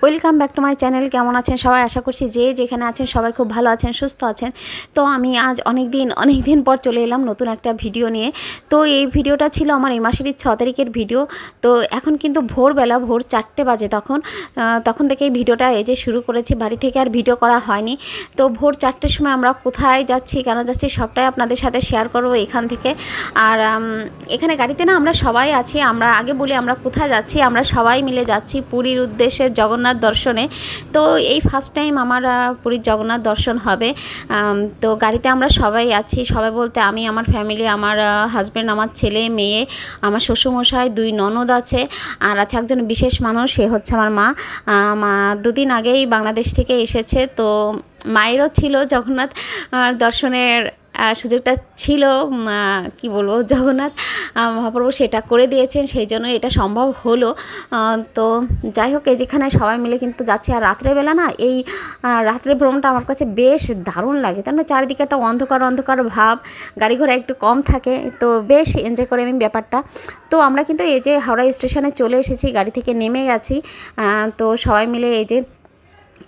Welcome back to my channel. কেমন আছেন সবাই? আশা করছি যে যেখানে আছেন সবাই খুব ভালো আছেন, সুস্থ আছেন। তো আমি আজ অনেক দিন পর চলে এলাম নতুন একটা ভিডিও নিয়ে। তো এই ভিডিওটা ছিল আমার এই মাসের 6 তারিখের ভিডিও। তো এখন কিন্তু ভোরবেলা, ভোর 4টে বাজে। তখন থেকে এই ভিডিওটা এই যে শুরু করেছি। বাড়ি থেকে আর ভিডিও করা হয়নি। তো ভোর 4টের সময় আমরা কোথায় যাচ্ছি, কেন যাচ্ছি সবটাই আপনাদের সাথে শেয়ার করবো এখান থেকে। আর এখানে গাড়িতে না আমরা সবাই আছি। আমরা আগে বলি আমরা কোথায় যাচ্ছি। আমরা সবাই মিলে যাচ্ছি পুরীর উদ্দেশ্যে জগন্নাথ দর্শনে। তো এই ফার্স্ট টাইম আমার পুরীর জগন্নাথ দর্শন হবে। তো গাড়িতে আমরা সবাই আছি। সবাই বলতে আমি, আমার ফ্যামিলি, আমার হাজব্যান্ড, আমার ছেলে মেয়ে, আমার শ্বশুরমশাই, 2 ননদ আছে, আর আছে একজন বিশেষ মানুষ, সে হচ্ছে আমার মা। 2 দিন আগেই বাংলাদেশ থেকে এসেছে। তো মায়েরও ছিল জগন্নাথ দর্শনের সুযোগটা ছিল। কি বলবো, জগন্নাথ মহাপ্রভু সেটা করে দিয়েছেন, সেই জন্য এটা সম্ভব হলো। তো যাই হোক, এই যেখানে সবাই মিলে কিন্তু যাচ্ছি। আর রাত্রেবেলা না, এই রাত্রে ভ্রমণটা আমার কাছে বেশ দারুণ লাগে। তার মানে চারিদিকে একটা অন্ধকার ভাব, গাড়ি ঘোড়া একটু কম থাকে, তো বেশ এনজয় করে আমি ব্যাপারটা। তো আমরা কিন্তু এই যে হাওড়া স্টেশনে চলে এসেছি, গাড়ি থেকে নেমে গেছি। তো সবাই মিলে এই যে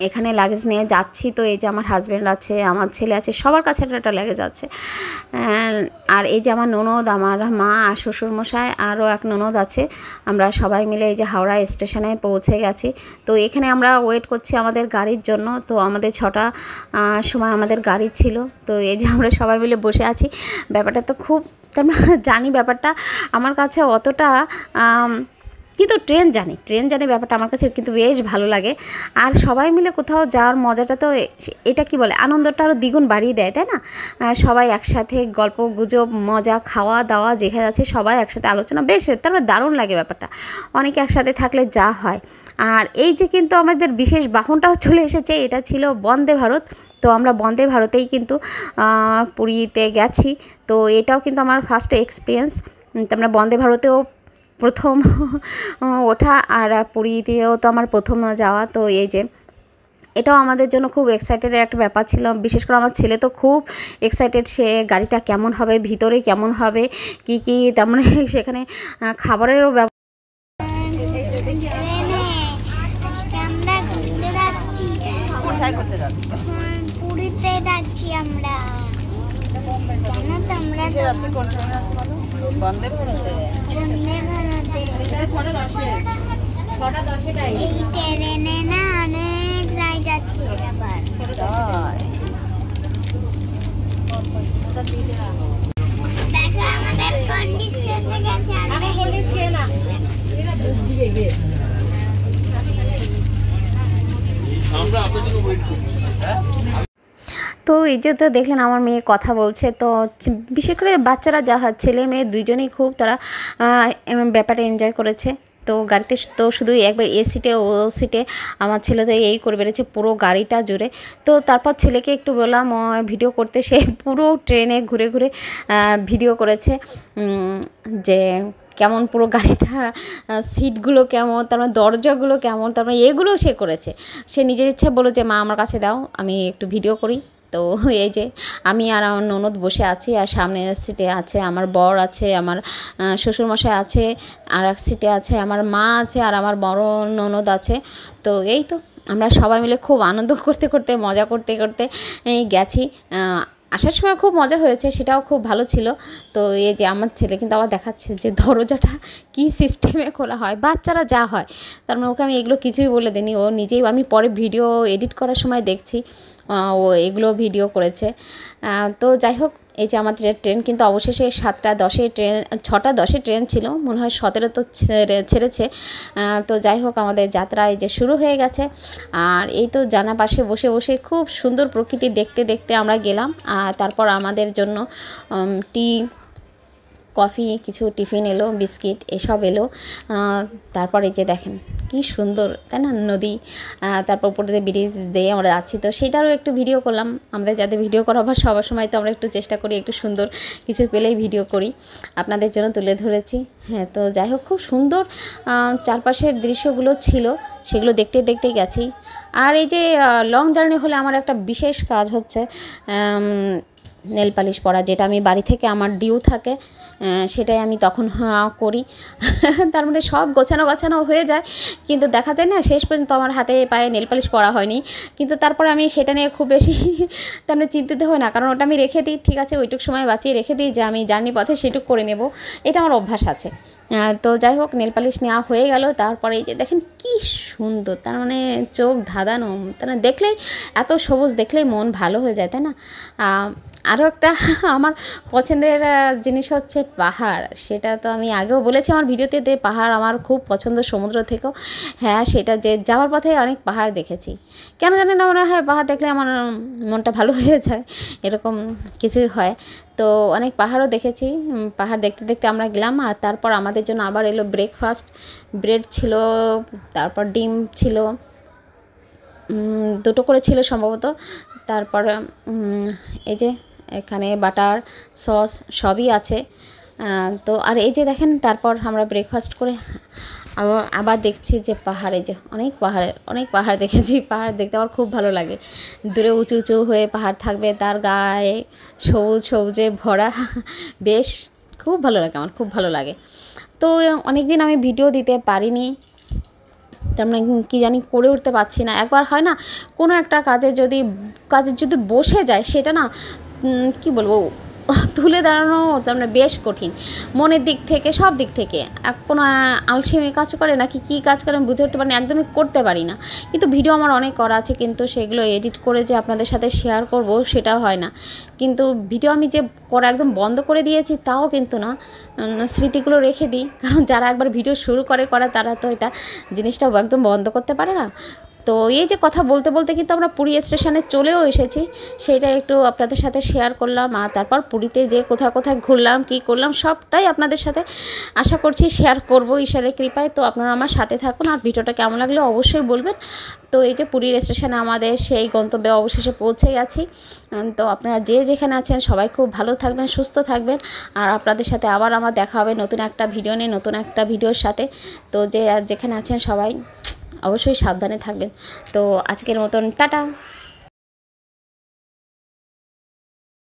এখানে লাগেজ নিয়ে যাচ্ছি। তো এই যে আমার হাজব্যান্ড আছে, আমার ছেলে আছে, সবার কাছে একটা লাগেজ আছে। আর এই যে আমার ননদ, আমার মা আর শ্বশুরমশাই, আরও এক ননদ আছে। আমরা সবাই মিলে এই যে হাওড়া স্টেশনে পৌঁছে গেছি। তো এখানে আমরা ওয়েট করছি আমাদের গাড়ির জন্য। তো আমাদের 6টা সময় আমাদের গাড়ি ছিল। তো এই যে আমরা সবাই মিলে বসে আছি। ব্যাপারটা তো খুব, তারপর জানি ব্যাপারটা আমার কাছে অতটা, কিন্তু ট্রেন জানি ব্যাপারটা আমার কাছে কিন্তু বেশ ভালো লাগে। আর সবাই মিলে কোথাও যাওয়ার মজাটা তো, এটা কি বলে, আনন্দটা আরও দ্বিগুণ বাড়িয়ে দেয়, তাই না? সবাই একসাথে গল্প গুজব, মজা, খাওয়া দাওয়া, যেখানে আছে সবাই একসাথে আলোচনা, বেশ তারপরে দারুণ লাগে ব্যাপারটা। অনেকে একসাথে থাকলে যা হয়। আর এই যে কিন্তু আমাদের বিশেষ বাহনটাও চলে এসেছে, এটা ছিল বন্দে ভারত। তো আমরা বন্দে ভারতেই কিন্তু পুরীতে গেছি। তো এটাও কিন্তু আমার ফার্স্ট এক্সপিরিয়েন্স। তো আমরা বন্দে ভারতেও প্রথম ওঠা, আর পুরীতেও তো আমার প্রথম যাওয়া। তো এই যে এটাও আমাদের জন্য খুব এক্সাইটেডের একটা ব্যাপার ছিল। বিশেষ করে আমার ছেলে তো খুব এক্সাইটেড, সে গাড়িটা কেমন হবে, ভিতরে কেমন হবে, কি তার মানে সেখানে খাবারেরও পুরীতে যাচ্ছি আমরা। জানো তো আমরা যাচ্ছি কোন ট্রেনে যাচ্ছি বলো? বন্দে ভারতে। এই ট্রেনে না অনেক রাইড আছে আবার। দেখো আমাদের কন্ডিশন থেকে চালাবে। আমরা আপনাদের জন্য ওয়েট করছি। তো এই যে তো দেখলেন আমার মেয়ে কথা বলছে। তো বিশেষ করে বাচ্চারা যা হয়, ছেলে মেয়ে দুইজনেই খুব তারা ব্যাপারে এনজয় করেছে। তো গাড়িতে তো শুধু একবার এ সিটে ও সিটে আমার ছেলে তো এই করে বেড়েছে পুরো গাড়িটা জুড়ে। তো তারপর ছেলেকে একটু বললাম ভিডিও করতে, সে পুরো ট্রেনে ঘুরে ঘুরে ভিডিও করেছে, যে কেমন পুরো গাড়িটা, সিটগুলো কেমন, তারপর দরজাগুলো কেমন, তারপর এগুলোও সে করেছে। সে নিজের ইচ্ছে বলল যে মা আমার কাছে দাও, আমি একটু ভিডিও করি। তো এই যে আমি আর আমার ননদ বসে আছি, আর সামনের সিটে আছে আমার বর আছে, আমার শ্বশুরমশাই আছে, আর এক সিটে আছে আমার মা আছে, আর আমার বড় ননদ আছে। তো এই তো আমরা সবাই মিলে খুব আনন্দ করতে করতে, মজা করতে করতে গেছি। আসার সময় খুব মজা হয়েছে, সেটাও খুব ভালো ছিল। তো এই যে আমার ছেলে কিন্তু আবার দেখাচ্ছে যে দরজাটা কী সিস্টেমে খোলা হয়, বাচ্চারা যা হয়। তার মানে ওকে আমি এগুলো কিছুই বলে দিইনি, ও নিজেই, আমি পরে ভিডিও এডিট করার সময় দেখছি ও এগুলো ভিডিও করেছে। তো যাই হোক, এই যে আমাদের ট্রেন কিন্তু অবশেষে 7:10 ট্রেন, 6:10 ট্রেন ছিল, মনে হয় 17 তো ছেড়েছে। তো যাই হোক, আমাদের যাত্রা এই যে শুরু হয়ে গেছে। আর এই তো জানা পাশে বসে বসে খুব সুন্দর প্রকৃতি দেখতে দেখতে আমরা গেলাম। আর তারপর আমাদের জন্য টি, কফি, কিছু টিফিন এলো, বিস্কিট এসব এলো। তারপর এই যে দেখেন কি সুন্দর, তাই না, নদী, তারপর উপরে ব্রিজ দিয়ে আমরা যাচ্ছি। তো সেটারও একটু ভিডিও করলাম। আমাদের যাতে ভিডিও করা বা সবার সময় তো আমরা একটু চেষ্টা করি একটু সুন্দর কিছু পেলেই ভিডিও করি, আপনাদের জন্য তুলে ধরেছি। হ্যাঁ, তো যাই হোক, খুব সুন্দর চারপাশের দৃশ্যগুলো ছিল, সেগুলো দেখতে দেখতে গেছি। আর এই যে লং জার্নি হলে আমার একটা বিশেষ কাজ হচ্ছে, নেল পালিশ পরা, যেটা আমি বাড়ি থেকে আমার ডিউ থাকে সেটাই আমি তখন করি। তার মানে সব গোছানো হয়ে যায়, কিন্তু দেখা যায় না শেষ পর্যন্ত আমার হাতে পায়ে নেল পালিশ পরা হয়নি। কিন্তু তারপরে আমি সেটা নিয়ে খুব বেশি তার মানে চিন্তিত হই না, কারণ ওটা আমি রেখে দিই, ঠিক আছে ওইটুক সময় বাঁচিয়ে রেখে দিই যে আমি জার্নি পথে সেটুক করে নেব, এটা আমার অভ্যাস আছে। তো যাই হোক, নেল পালিশ নেওয়া হয়ে গেল। তারপরে এই যে দেখেন কি সুন্দর, তার মানে চোখ ধাঁধানো, তার মানে দেখলেই এত সবুজ দেখলেই মন ভালো হয়ে যায়, তাই না? আরও একটা আমার পছন্দের জিনিস হচ্ছে পাহাড়। সেটা তো আমি আগেও বলেছি আমার ভিডিওতে, পাহাড় আমার খুব পছন্দ সমুদ্র থেকেও। হ্যাঁ, সেটা যে যাওয়ার পথে অনেক পাহাড় দেখেছি, কেন জানি না মনে হয় পাহাড় দেখলে আমার মনটা ভালো হয়ে যায়, এরকম কিছুই হয়। তো অনেক পাহাড়ও দেখেছি। পাহাড় দেখতে দেখতে আমরা গেলাম, আর তারপর আমাদের জন্য আবার এলো ব্রেকফাস্ট। ব্রেড ছিল, তারপর ডিম ছিল, দুটো করে ছিল সম্ভবত। তারপর এই যে এখানে বাটার সস সবই আছে। তো আর এই যে দেখেন, তারপর আমরা ব্রেকফাস্ট করে আবার দেখছি যে পাহাড়ে, যে অনেক পাহাড় দেখেছি। পাহাড় দেখতে আমার খুব ভালো লাগে, দূরে উঁচু উঁচু হয়ে পাহাড় থাকবে, তার গায়ে সবুজে ভরা, বেশ খুব ভালো লাগে, আমার খুব ভালো লাগে। তো অনেক দিন আমি ভিডিও দিতে পারিনি, তার মানে কী জানি করে উঠতে পারছি না। একবার হয় না, কোনো একটা কাজে যদি বসে যায়, সেটা না কি বলবো, তুলে দাঁড়ানো তার মানে বেশ কঠিন, মনের দিক থেকে সব দিক থেকে। কোনো আলসেমি কাজ করে নাকি কী কাজ করে আমি বুঝে উঠতে পারি না, একদমই করতে পারি না। কিন্তু ভিডিও আমার অনেক করা আছে, কিন্তু সেগুলো এডিট করে যে আপনাদের সাথে শেয়ার করব সেটাও হয় না। কিন্তু ভিডিও আমি যে করা একদম বন্ধ করে দিয়েছি তাও কিন্তু না, স্মৃতিগুলো রেখে দিই, কারণ যারা একবার ভিডিও শুরু করা তারা তো এটা জিনিসটা একদম বন্ধ করতে পারে না। তো এই যে কথা বলতে বলতে কিন্তু আমরা পুরী স্টেশনে চলেও এসেছি, সেটা একটু আপনাদের সাথে শেয়ার করলাম। আর তারপর পুরীতে যে কোথায় ঘুরলাম, কী করলাম, সবটাই আপনাদের সাথে আশা করছি শেয়ার করব ঈশ্বরের কৃপায়। তো আপনারা আমার সাথে থাকুন, আর ভিডিওটা কেমন লাগলে অবশ্যই বলবেন। তো এই যে পুরীর স্টেশনে আমাদের সেই গন্তব্যে অবশেষে পৌঁছে গেছি। তো আপনারা যে যেখানে আছেন সবাই খুব ভালো থাকবেন, সুস্থ থাকবেন, আর আপনাদের সাথে আবার আমার দেখা হবে নতুন একটা ভিডিও নিয়ে, নতুন একটা ভিডিওর সাথে। তো যেখানে আছেন সবাই অবশ্যই সাবধানে থাকবেন। তো আজকের মতন টাটা।